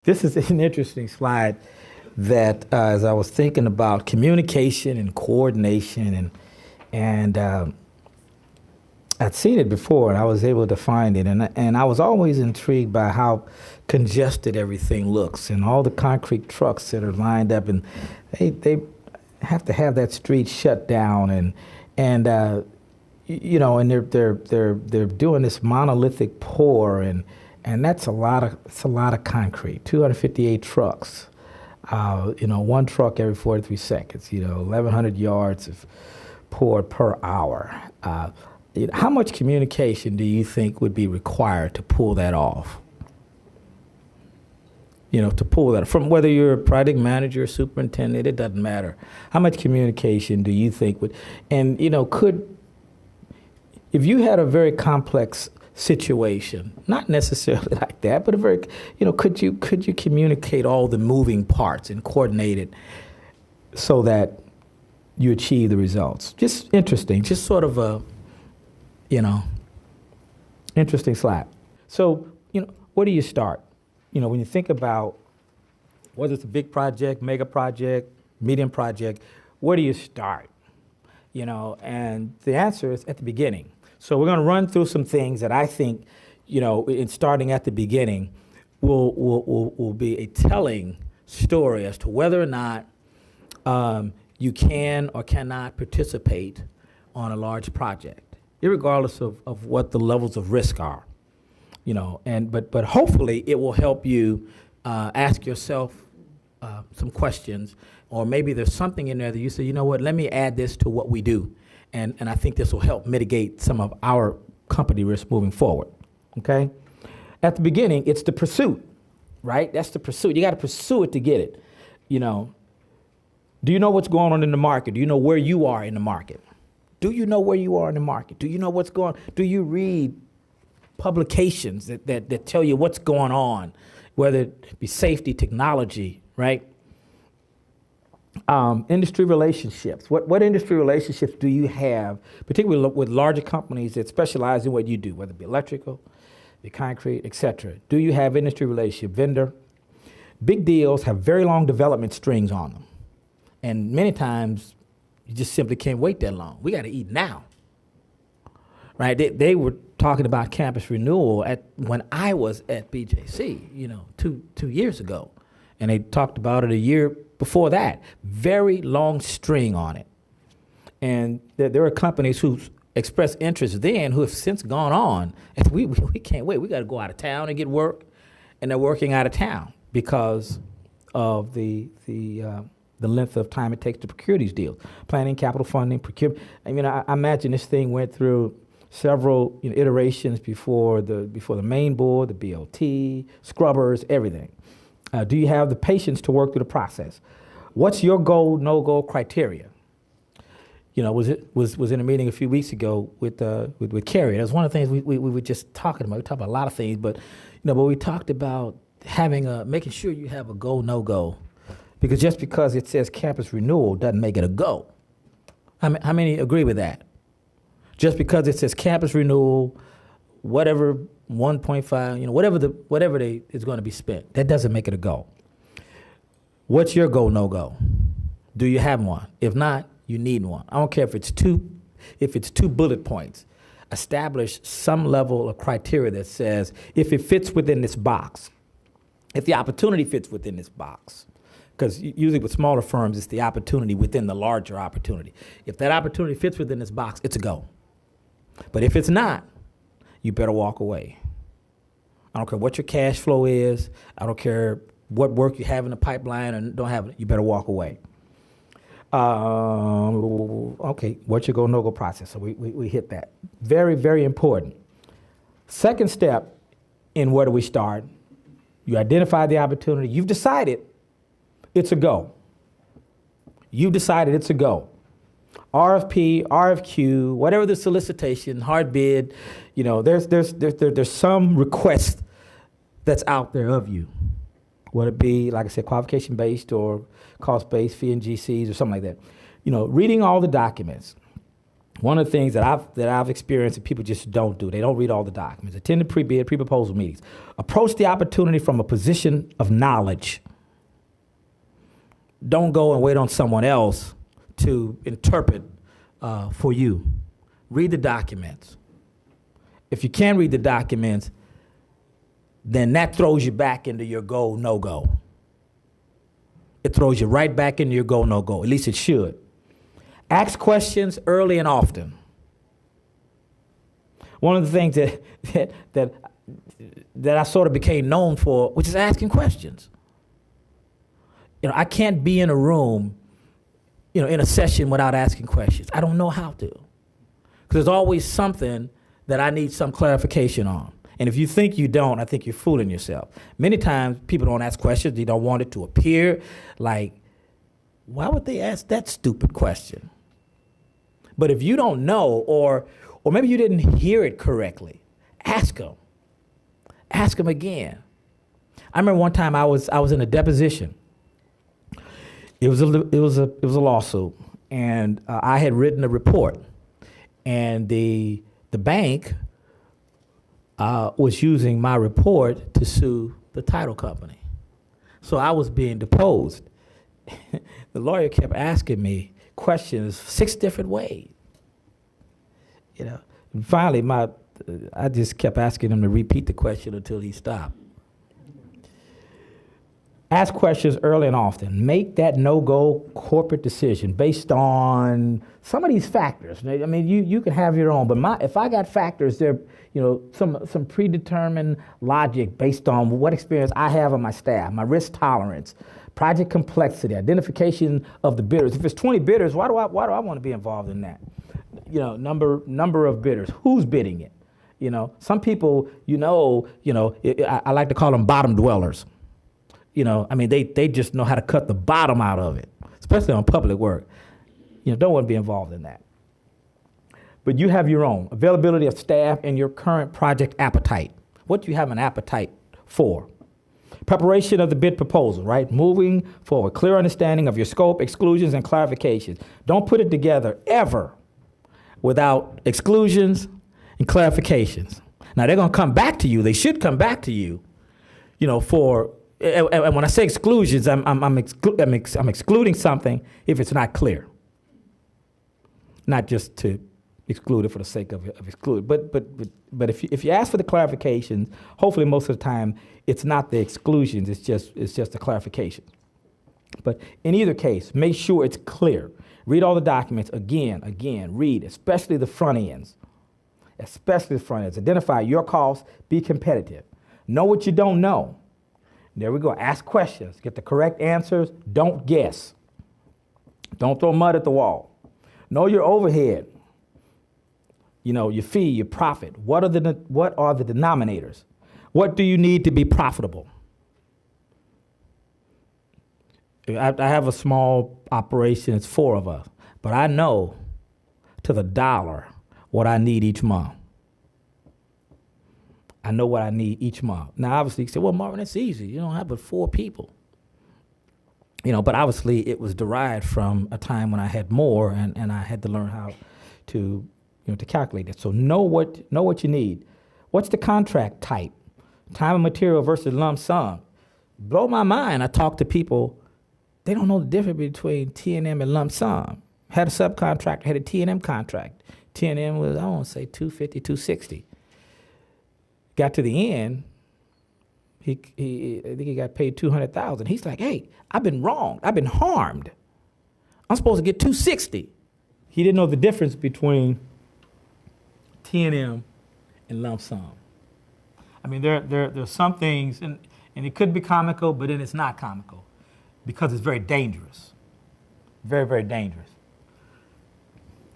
This is an interesting slide that as I was thinking about communication and coordination and I'd seen it before and I was able to find it and I was always intrigued by how congested everything looks and all the concrete trucks that are lined up and they have to have that street shut down and you know, and they're doing this monolithic pour and that's a lot of concrete. 258 trucks, you know, one truck every 43 seconds. You know, 1,100 yards of pour per hour. How much communication do you think would be required to pull that off? You know, to pull that from whether you're a project manager, superintendent, it doesn't matter. How much communication do you think would? And you know, if you had a very complex situation, not necessarily like that, but a very, you know, could you communicate all the moving parts and coordinate it so that you achieve the results? Just interesting, just sort of a, you know, interesting slide. So, you know, where do you start? You know, when you think about whether it's a big project, mega project, medium project, where do you start? You know, and the answer is at the beginning. So we're going to run through some things that I think, you know, in starting at the beginning will be a telling story as to whether or not you can or cannot participate on a large project, irregardless of what the levels of risk are. You know, but hopefully it will help you ask yourself some questions, or maybe there's something in there that you say, you know what, let me add this to what we do. And I think this will help mitigate some of our company risk moving forward, okay? At the beginning, it's the pursuit, right? That's the pursuit. You got to pursue it to get it, you know. Do you know what's going on in the market? Do you know where you are in the market? Do you know where you are in the market? Do you know what's going on? Do you read publications that tell you what's going on, whether it be safety, technology, right? Industry relationships. What industry relationships do you have, particularly with larger companies that specialize in what you do, whether it be electrical, be concrete, et cetera? Do you have industry relationship, vendor? Big deals have very long development strings on them. And many times, you just simply can't wait that long. We got to eat now, right? They were talking about campus renewal when I was at BJC, you know, two years ago. And they talked about it a year before that. Very long string on it. And there are companies who expressed interest then who have since gone on. And we can't wait. We got to go out of town and get work. And they're working out of town because of the length of time it takes to procure these deals. Planning, capital funding, procurement. I mean, I imagine this thing went through several iterations before the main board, the BLT, scrubbers, everything. Do you have the patience to work through the process? What's your goal, no-go criteria? You know, was in a meeting a few weeks ago with Carrie. That's one of the things we were just talking about. We talked about a lot of things, but we talked about making sure you have a go, no-go, because just because it says campus renewal doesn't make it a go. How many agree with that? Just because it says campus renewal, whatever 1.5, whatever is going to be spent, that doesn't make it a go. What's your go, no go? Do you have one? If not, you need one. I don't care if it's two bullet points. Establish some level of criteria that says if it fits within this box, if the opportunity fits within this box. Because usually with smaller firms, it's the opportunity within the larger opportunity. If that opportunity fits within this box, it's a go. But if it's not, you better walk away. I don't care what your cash flow is. I don't care what work you have in the pipeline and don't have it. You better walk away. Okay, what's your go, no-go process? So we hit that. Very, very important. Second step in where do we start? You identify the opportunity. You've decided it's a go. You've decided it's a go. RFP, RFQ, whatever the solicitation, hard bid, there's some request that's out there of you. Would it be, like I said, qualification-based or cost-based, fee and GCs or something like that? Reading all the documents, One of the things that I've experienced that people just don't do, they don't read all the documents. Attend the pre-bid, pre-proposal meetings. Approach the opportunity from a position of knowledge. Don't go and wait on someone else to interpret for you. Read the documents. If you can't read the documents, then that throws you back into your go, no-go. It throws you right back into your go, no-go. At least it should. Ask questions early and often. One of the things that I sort of became known for, which is asking questions. You know, I can't be in a room, you know, in a session without asking questions. I don't know how to. Because there's always something that I need some clarification on. And if you think you don't, I think you're fooling yourself. Many times people don't ask questions. They don't want it to appear like, why would they ask that stupid question? But if you don't know, or maybe you didn't hear it correctly, ask them. Ask them again. I remember one time I was in a deposition. It was a lawsuit, and I had written a report, and the bank was using my report to sue the title company. So I was being deposed. The lawyer kept asking me questions 6 different ways. You know, and finally I just kept asking him to repeat the question until he stopped. Ask questions early and often. Make that no-go corporate decision based on some of these factors. I mean, you can have your own, but if I got factors, they're, you know, some predetermined logic based on what experience I have on my staff, my risk tolerance, project complexity, identification of the bidders. If it's 20 bidders, why do I want to be involved in that? You know, number of bidders. Who's bidding it? You know, some people, I like to call them bottom dwellers. You know, I mean, they just know how to cut the bottom out of it, especially on public work. You know, don't want to be involved in that. But you have your own availability of staff and your current project appetite. What do you have an appetite for? Preparation of the bid proposal, right? Moving forward, clear understanding of your scope, exclusions, and clarifications. Don't put it together ever without exclusions and clarifications. Now, they're going to come back to you. They should come back to you, you know, for, and when I say exclusions, I'm excluding something if it's not clear. Not just to exclude it for the sake of exclude. But if you ask for the clarifications, hopefully most of the time it's not the exclusions, it's just the clarification. But in either case, make sure it's clear. Read all the documents again, read, especially the front ends. Especially the front ends. Identify your costs, be competitive. Know what you don't know. There we go. Ask questions. Get the correct answers. Don't guess. Don't throw mud at the wall. Know your overhead. You know, your fee, your profit. What are the denominators? What do you need to be profitable? I have a small operation. It's 4 of us. But I know to the dollar what I need each month. I know what I need each month. Now, obviously, you say, well, Marvin, that's easy. You don't have but 4 people. You know, but obviously it was derived from a time when I had more and I had to learn how to, to calculate it. So know what you need. What's the contract type? Time and material versus lump sum. Blow my mind. I talk to people, they don't know the difference between T&M and lump sum. Had a subcontractor, had a T&M contract. T&M was, I want to say, $250, $260. Got to the end, I think he got paid $200,000. He's like, hey, I've been wronged. I've been harmed. I'm supposed to get $260. He didn't know the difference between T&M and lump sum. I mean, there's some things, and it could be comical, but then it's not comical because it's very dangerous. Very, very dangerous.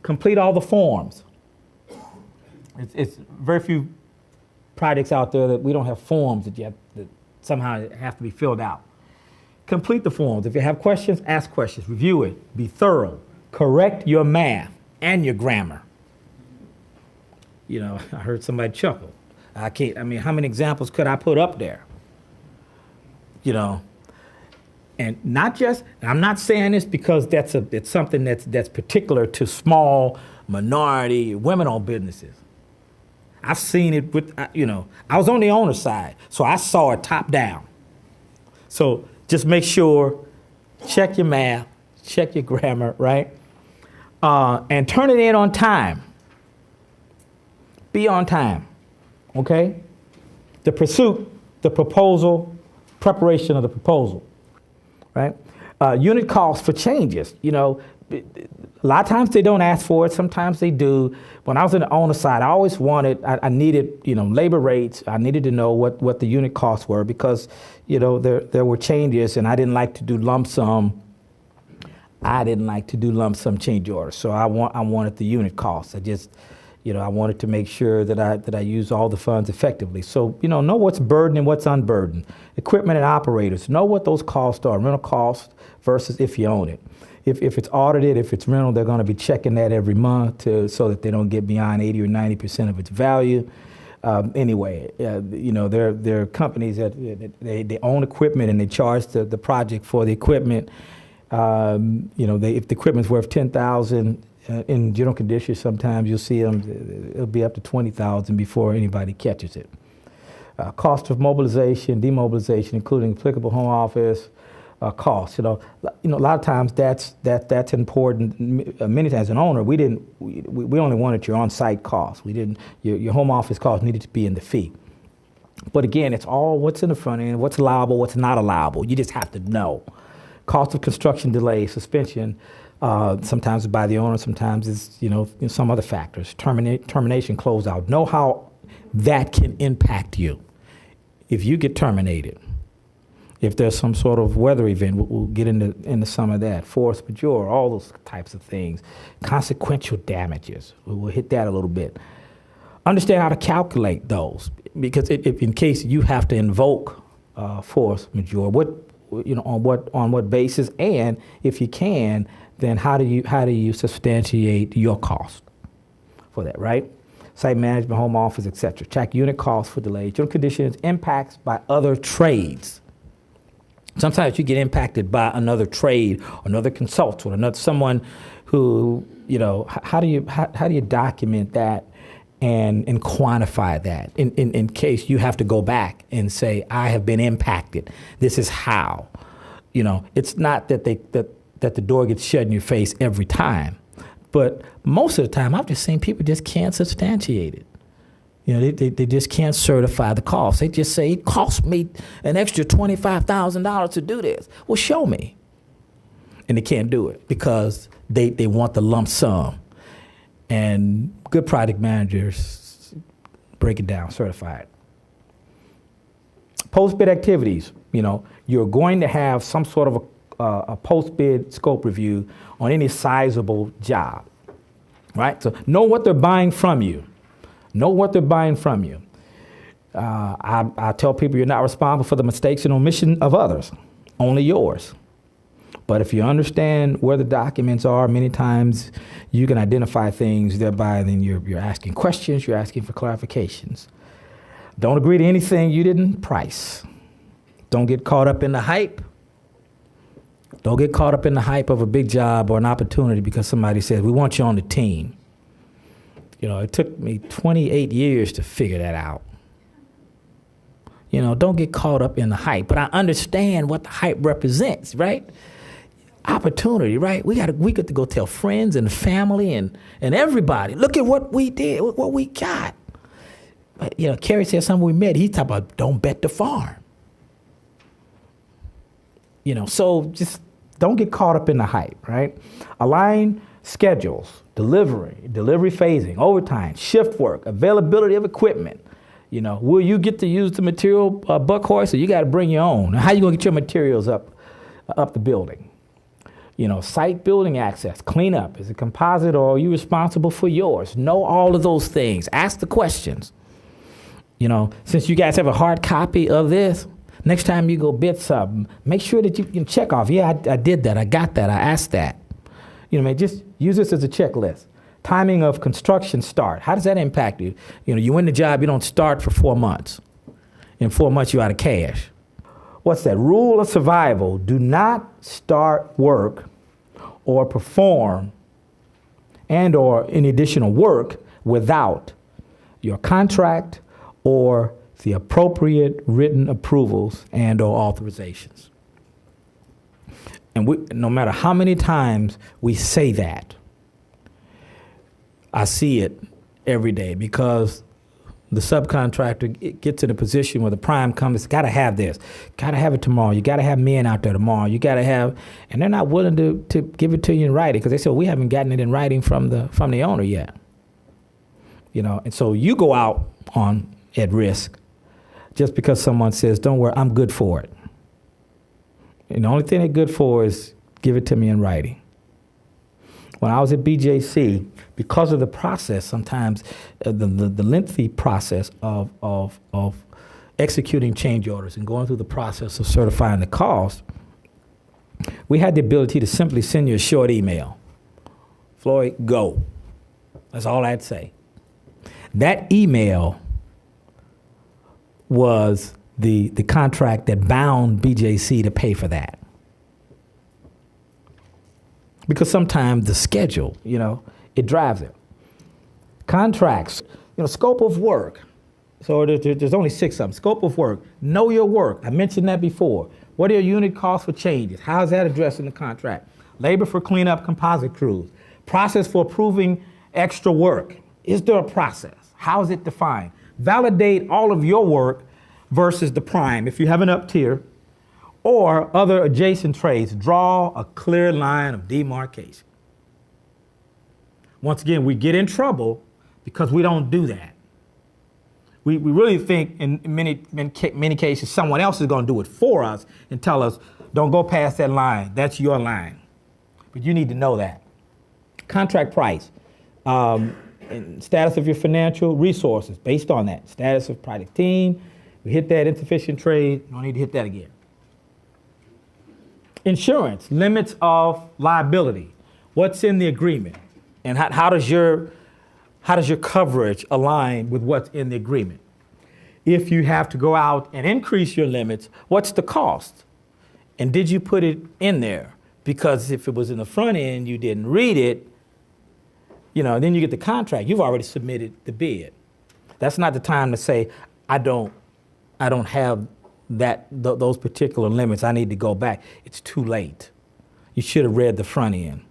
Complete all the forms. It's very few projects out there that we don't have forms that somehow have to be filled out. Complete the forms. If you have questions, ask questions. Review it. Be thorough. Correct your math and your grammar. You know, I heard somebody chuckle. How many examples could I put up there? You know, and not just, I'm not saying this because it's something that's particular to small minority, women-owned businesses. I've seen it with, I was on the owner's side, so I saw it top down. So just make sure, check your math, check your grammar, right? And turn it in on time. Be on time, okay? The pursuit, the proposal, preparation of the proposal, right? Unit costs for changes, a lot of times they don't ask for it, sometimes they do. When I was on the owner side, I always I needed, labor rates. I needed to know what the unit costs were because, there were changes and I didn't like to do lump sum. I didn't like to do lump sum change orders. So I wanted the unit costs. I wanted to make sure that I use all the funds effectively. So, know what's burdened and what's unburdened. Equipment and operators, know what those costs are, rental costs versus if you own it. If it's audited, if it's rental, they're going to be checking that every month so that they don't get beyond 80 or 90% of its value. Anyway, there are companies that they own equipment and they charge the project for the equipment. If the equipment's worth $10,000 in general conditions, sometimes you'll see them. It'll be up to $20,000 before anybody catches it. Cost of mobilization, demobilization, including applicable home office. Costs, a lot of times that's important. Many times, as an owner, we only wanted your on-site costs. We didn't your home office costs needed to be in the fee. But again, it's all what's in the front end, what's allowable, what's not allowable. You just have to know. Cost of construction delay, suspension, sometimes by the owner, sometimes it's some other factors. Termination, closeout. Know how that can impact you if you get terminated. If there's some sort of weather event, we'll get into some of that. Force majeure, all those types of things. Consequential damages, we'll hit that a little bit. Understand how to calculate those, because if in case you have to invoke force majeure, on what basis, and if you can, then how do you substantiate your cost for that, right? Site management, home office, etc. Track unit costs for delays, general conditions, impacts by other trades. Sometimes you get impacted by another trade, another consultant, someone who, how do you document that and quantify that in case you have to go back and say, I have been impacted. This is how. It's not that the door gets shut in your face every time, but most of the time I've just seen people just can't substantiate it. They just can't certify the cost. They just say, it cost me an extra $25,000 to do this. Well, show me. And they can't do it because they want the lump sum. And good project managers break it down, certify it. Post-bid activities, you're going to have some sort of a post-bid scope review on any sizable job, right? So know what they're buying from you. Know what they're buying from you. I tell people you're not responsible for the mistakes and omission of others, only yours. But if you understand where the documents are, many times you can identify things, thereby then you're asking questions, you're asking for clarifications. Don't agree to anything you didn't price. Don't get caught up in the hype. Don't get caught up in the hype of a big job or an opportunity because somebody says, we want you on the team. It took me 28 years to figure that out. Don't get caught up in the hype. But I understand what the hype represents, right? Opportunity, right? We get to go tell friends and family and everybody, look at what we did, what we got. But, Kerry said something we met. He talked about don't bet the farm. So just don't get caught up in the hype, right? Align schedules, delivery phasing, overtime, shift work, availability of equipment. Will you get to use the material buckhorse, or you got to bring your own? How you gonna get your materials up the building? Site building access, cleanup. Is it composite or are you responsible for yours? Know all of those things. Ask the questions. Since you guys have a hard copy of this, next time you go bid something, make sure that you can check off. Yeah, I did that. I got that. I asked that. Just use this as a checklist. Timing of construction start. How does that impact you? You win the job, you don't start for 4 months. In 4 months, you're out of cash. What's that? Rule of survival. Do not start work or perform and or any additional work without your contract or the appropriate written approvals and or authorizations. And no matter how many times we say that, I see it every day, because the subcontractor gets in a position where the prime comes, got to have this, got to have it tomorrow. You got to have men out there tomorrow. You got to have, and they're not willing to give it to you in writing, because they say, well, we haven't gotten it in writing from the owner yet. You know, and so you go out at risk just because someone says, don't worry, I'm good for it. And the only thing they're good for is give it to me in writing. When I was at BJC, because of the process, sometimes the lengthy process of executing change orders and going through the process of certifying the cost, we had the ability to simply send you a short email. Floyd, go. That's all I'd say. That email was the contract that bound BJC to pay for that. Because sometimes the schedule, it drives it. Contracts, scope of work. So there's only 6 of them. Scope of work, know your work. I mentioned that before. What are your unit costs for changes? How is that addressed in the contract? Labor for cleanup composite crews. Process for approving extra work. Is there a process? How is it defined? Validate all of your work versus the prime. If you have an up tier, or other adjacent trades, draw a clear line of demarcation. Once again, we get in trouble because we don't do that. We really think in many cases someone else is going to do it for us and tell us, don't go past that line, that's your line. But you need to know that. Contract price, and status of your financial resources based on that. Status of project team, we hit that insufficient trade, don't need to hit that again. Insurance, limits of liability. What's in the agreement? And how does your coverage align with what's in the agreement? If you have to go out and increase your limits, what's the cost? And did you put it in there? Because if it was in the front end, you didn't read it, then you get the contract. You've already submitted the bid. That's not the time to say, I don't have those particular limits, I need to go back. It's too late. You should have read the front end.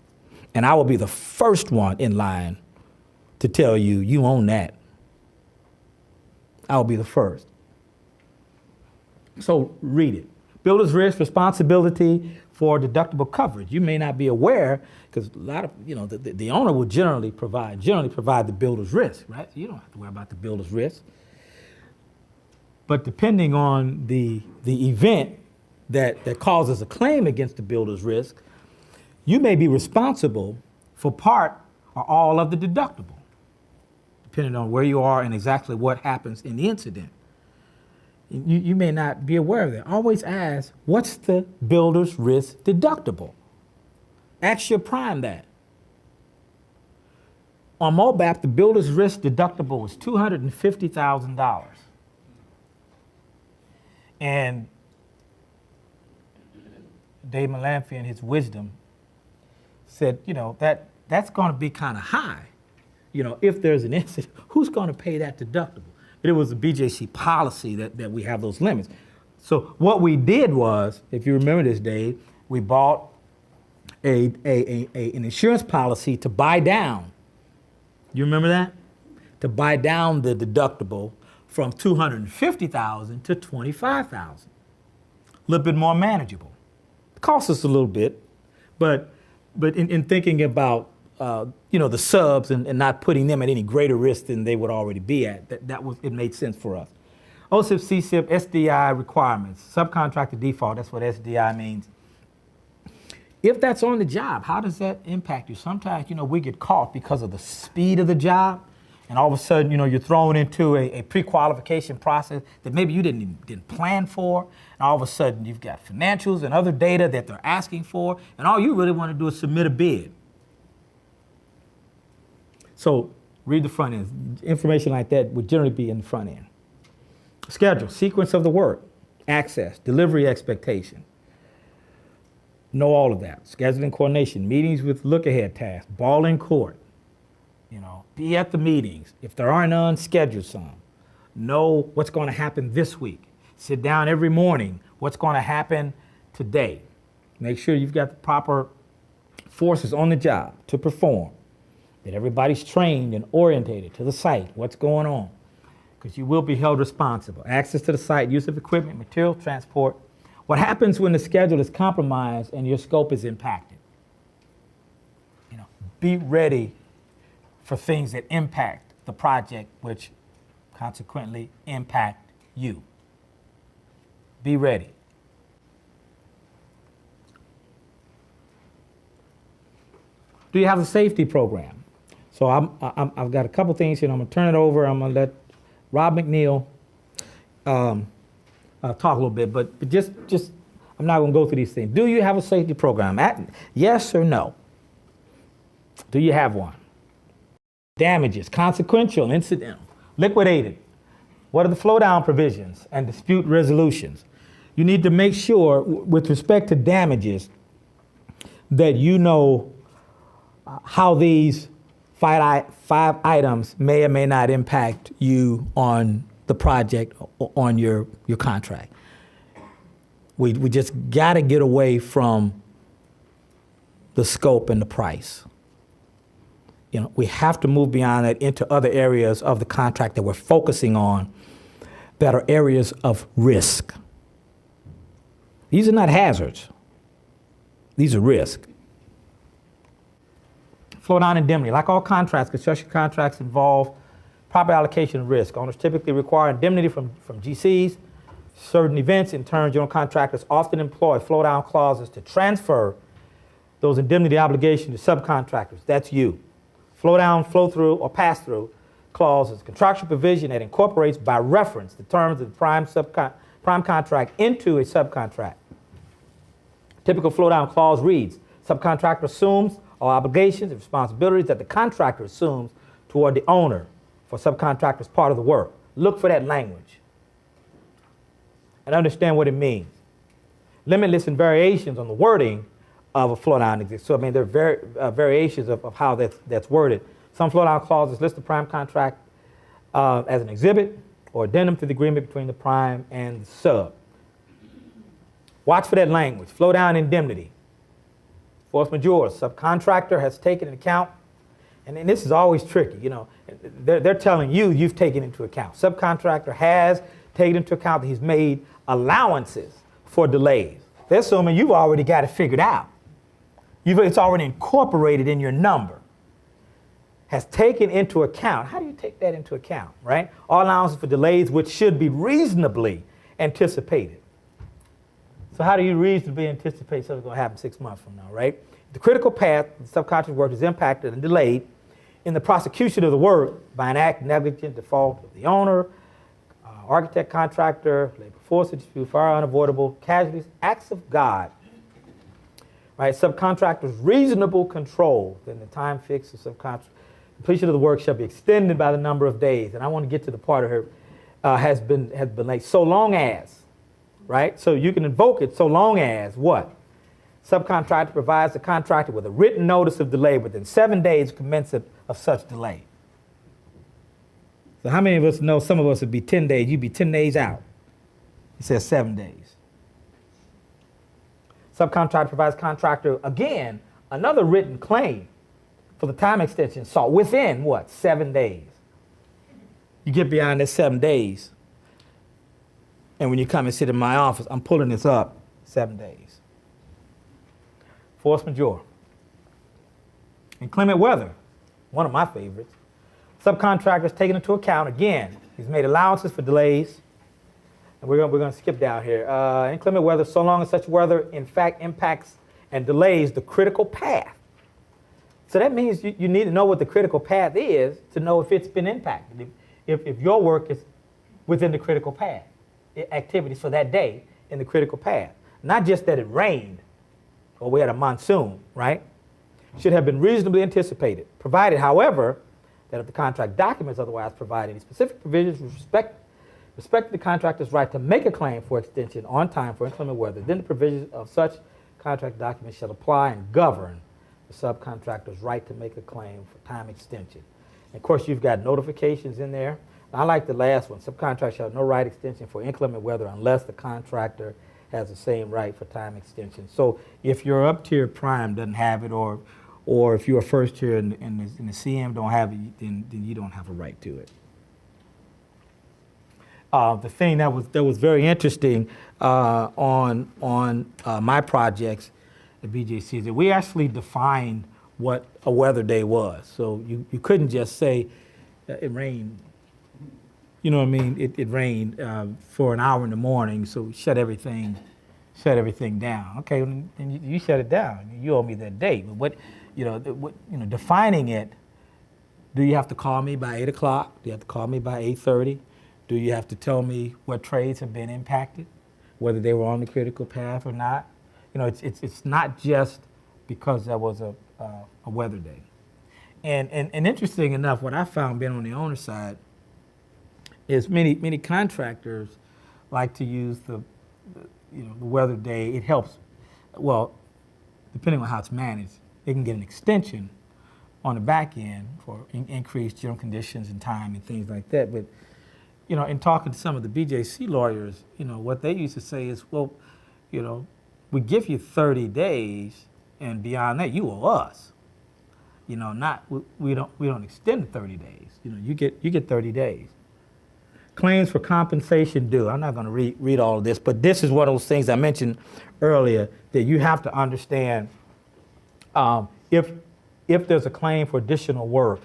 And I will be the first one in line to tell you, you own that. I'll be the first. So read it. Builder's risk, responsibility for deductible coverage. You may not be aware, because a lot of, the owner will generally provide the builder's risk, right? You don't have to worry about the builder's risk. But depending on the event that causes a claim against the builder's risk, you may be responsible for part or all of the deductible, depending on where you are and exactly what happens in the incident. You may not be aware of that. Always ask, what's the builder's risk deductible? Ask your prime that. On MOBAP, the builder's risk deductible was $250,000. And Dave Malamphy, in his wisdom, said, that's going to be kind of high. If there's an incident, who's going to pay that deductible? It was a BJC policy that we have those limits. So what we did was, if you remember this, Dave, we bought an insurance policy to buy down. You remember that? To buy down the deductible from $250,000 to $25,000. A little bit more manageable. It costs us a little bit, but in thinking about the subs and not putting them at any greater risk than they would already be at, it made sense for us. OSIP, CSIP, SDI requirements, subcontractor default, that's what SDI means. If that's on the job, how does that impact you? Sometimes, we get caught because of the speed of the job, and all of a sudden, you're thrown into a pre-qualification process that maybe you didn't plan for, and all of a sudden you've got financials and other data that they're asking for, and all you really want to do is submit a bid. So read the front end. Information like that would generally be in the front end. Schedule, sequence of the work, access, delivery expectation. Know all of that. Scheduling coordination, meetings with look-ahead tasks, ball in court. Be at the meetings. If there are none, schedule some. Know what's going to happen this week. Sit down every morning. What's going to happen today? Make sure you've got the proper forces on the job to perform. That everybody's trained and orientated to the site, what's going on. Because you will be held responsible. Access to the site, use of equipment, material transport. What happens when the schedule is compromised and your scope is impacted? Be ready for things that impact the project, which consequently impact you. Be ready. Do you have a safety program? So I've got a couple things here. I'm going to turn it over. I'm going to let Rob McNeil talk a little bit, but just I'm not going to go through these things. Do you have a safety program? Yes or no? Do you have one? Damages, consequential, incidental, liquidated. What are the flow down provisions and dispute resolutions? You need to make sure, with respect to damages, that you know how these five items may or may not impact you on the project or on your contract. We just got to get away from the scope and the price. We have to move beyond that into other areas of the contract that we're focusing on that are areas of risk. These are not hazards. These are risk. Flow down indemnity. Like all contracts, construction contracts involve proper allocation of risk. Owners typically require indemnity from GCs. Certain events, in turn, general contractors often employ flow down clauses to transfer those indemnity obligations to subcontractors. That's you. Flow down, flow through, or pass through clause is a contractual provision that incorporates by reference the terms of the prime contract into a subcontract. Typical flow down clause reads, subcontractor assumes all obligations and responsibilities that the contractor assumes toward the owner for subcontractor's part of the work. Look for that language and understand what it means. Limitless and variations on the wording of a flow down exists. So, there are variations of how that's worded. Some flow down clauses list the prime contract as an exhibit or addendum to the agreement between the prime and the sub. Watch for that language. Flow down indemnity. Force majeure. Subcontractor has taken into account, and this is always tricky. They're telling you you've taken into account. Subcontractor has taken into account that he's made allowances for delays. They're assuming you've already got it figured out. It's already incorporated in your number. Has taken into account. How do you take that into account, right? All allowances for delays which should be reasonably anticipated. So how do you reasonably anticipate something's going to happen 6 months from now, right? The critical path, the subcontract work is impacted and delayed in the prosecution of the work by an act, negligent, default of the owner, architect, contractor, labor force, dispute, fire, unavoidable casualties, acts of God. Right, subcontractor's reasonable control, then the time fixed of subcontract completion of the work shall be extended by the number of days. And I want to get to the part of her has been late. So long as, right? So you can invoke it so long as what? Subcontractor provides the contractor with a written notice of delay within 7 days commencement of such delay. So how many of us know some of us would be 10 days? You'd be 10 days out. It says 7 days. Subcontractor provides contractor, again, another written claim for the time extension sought within, what, 7 days. You get beyond that 7 days, and when you come and sit in my office, I'm pulling this up 7 days. Force majeure. Inclement weather, one of my favorites. Subcontractors taken into account, again, he's made allowances for delays. And we're going to skip down here. Inclement weather, so long as such weather, in fact, impacts and delays the critical path. So that means you need to know what the critical path is to know if it's been impacted. If your work is within the critical path, activities for that day in the critical path. Not just that it rained or we had a monsoon, right? Should have been reasonably anticipated. Provided, however, that if the contract documents otherwise provide any specific provisions with respect to the contractor's right to make a claim for extension on time for inclement weather, then the provisions of such contract documents shall apply and govern the subcontractor's right to make a claim for time extension. Of course, you've got notifications in there. I like the last one. Subcontractor shall have no right extension for inclement weather unless the contractor has the same right for time extension. So if your up-tier prime doesn't have it, or if you're a first tier and the CM don't have it, then you don't have a right to it. The thing that was very interesting on my projects at BJC is that we actually defined what a weather day was. So you couldn't just say it rained. You know what I mean? It rained for an hour in the morning, so we shut everything down. Okay, then you shut it down. You owe me that date. But defining it. Do you have to call me by 8 o'clock? Do you have to call me by 8:30? Do you have to tell me what trades have been impacted, whether they were on the critical path or not? It's not just because there was a weather day. And interesting enough, what I found being on the owner side is many contractors like to use the weather day. It helps, well, depending on how it's managed, they can get an extension on the back end for increased general conditions and time and things like that. But in talking to some of the BJC lawyers, what they used to say is, well, we give you 30 days, and beyond that, you owe us. Not we don't extend the 30 days. You get 30 days. Claims for compensation due. I'm not going to read all of this, but this is one of those things I mentioned earlier that you have to understand. If there's a claim for additional work,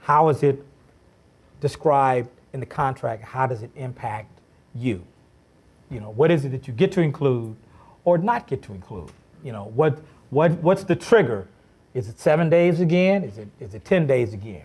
how is it described in the contract? How does it impact you? What is it that you get to include or not get to include? What's the trigger? Is it 7 days again? Is it 10 days again?